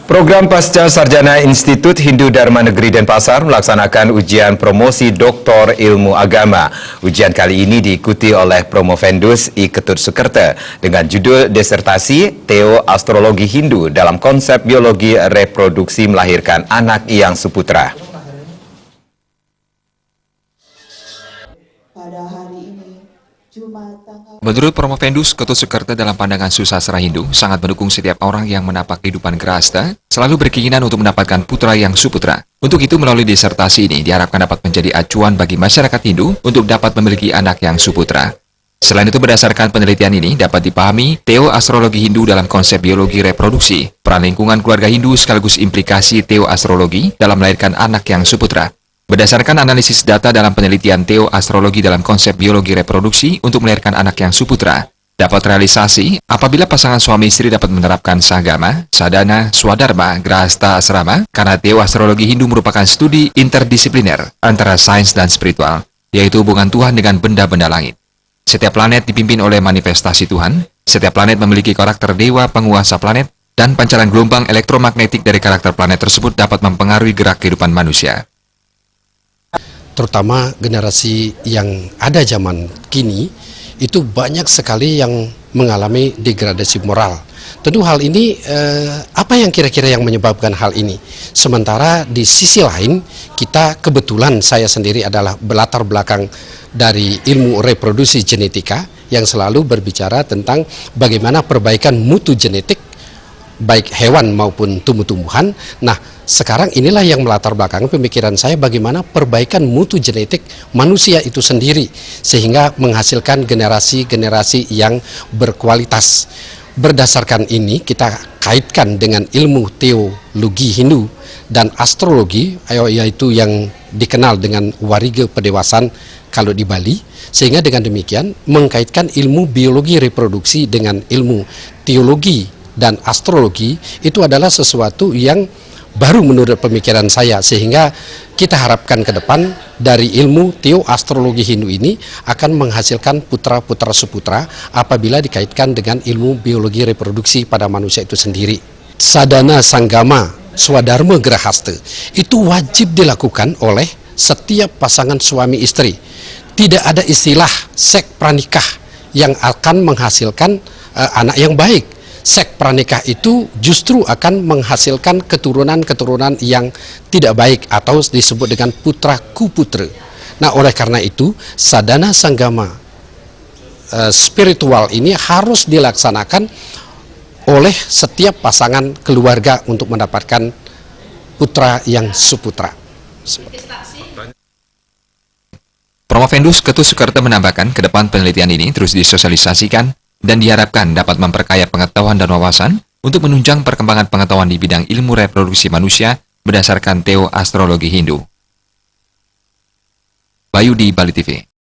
Program Pasca Sarjana Institut Hindu Dharma Negeri Denpasar melaksanakan ujian promosi Doktor Ilmu Agama. Ujian kali ini diikuti oleh Promovendus I Ketut Sukerta dengan judul disertasi Teo Astrologi Hindu dalam konsep biologi reproduksi melahirkan anak yang suputra. Pada hari ini, Jumat tanggal... Menurut Promovendus Ketut Sukerta, dalam pandangan susastra Hindu, sangat mendukung setiap orang yang menapak kehidupan gerahasta, selalu berkeinginan untuk mendapatkan putra yang suputra. Untuk itu, melalui disertasi ini diharapkan dapat menjadi acuan bagi masyarakat Hindu untuk dapat memiliki anak yang suputra. Selain itu, berdasarkan penelitian ini dapat dipahami Teo Astrologi Hindu dalam konsep biologi reproduksi, peran lingkungan keluarga Hindu sekaligus implikasi Teo Astrologi dalam melahirkan anak yang suputra. Berdasarkan analisis data dalam penelitian Teo Astrologi dalam konsep biologi reproduksi untuk melahirkan anak yang suputra, dapat realisasi apabila pasangan suami istri dapat menerapkan sagama, sadhana, swadharma, grahasta asrama, karena Teo Astrologi Hindu merupakan studi interdisipliner antara sains dan spiritual, yaitu hubungan Tuhan dengan benda-benda langit. Setiap planet dipimpin oleh manifestasi Tuhan, setiap planet memiliki karakter dewa penguasa planet, dan pancaran gelombang elektromagnetik dari karakter planet tersebut dapat mempengaruhi gerak kehidupan manusia. Terutama generasi yang ada zaman kini, itu banyak sekali yang mengalami degradasi moral. Tentu hal ini, apa yang kira-kira yang menyebabkan hal ini? Sementara di sisi lain, kita kebetulan saya sendiri adalah berlatar belakang dari ilmu reproduksi genetika yang selalu berbicara tentang bagaimana perbaikan mutu genetik, baik hewan maupun tumbuh-tumbuhan. Nah, sekarang inilah yang melatar belakang pemikiran saya bagaimana perbaikan mutu genetik manusia itu sendiri sehingga menghasilkan generasi-generasi yang berkualitas. Berdasarkan ini kita kaitkan dengan ilmu teologi Hindu dan astrologi, yaitu yang dikenal dengan warga pedewasaan kalau di Bali, sehingga dengan demikian mengkaitkan ilmu biologi reproduksi dengan ilmu teologi dan astrologi itu adalah sesuatu yang baru menurut pemikiran saya, sehingga kita harapkan ke depan dari ilmu Teo Astrologi Hindu ini akan menghasilkan putra-putra seputra apabila dikaitkan dengan ilmu biologi reproduksi pada manusia itu sendiri. Sadhana, sanggama, swadharma, grahasta itu wajib dilakukan oleh setiap pasangan suami istri. Tidak ada istilah seks pranikah yang akan menghasilkan anak yang baik. Seks pranikah itu justru akan menghasilkan keturunan-keturunan yang tidak baik atau disebut dengan putra kuputra. Nah, oleh karena itu sadhana sanggama spiritual ini harus dilaksanakan oleh setiap pasangan keluarga untuk mendapatkan putra yang suputra. Promovendus Ketut Sukerta menambahkan, ke depan penelitian ini terus disosialisasikan dan diharapkan dapat memperkaya pengetahuan dan wawasan untuk menunjang perkembangan pengetahuan di bidang ilmu reproduksi manusia berdasarkan Teo Astrologi Hindu. Bayu di Bali TV.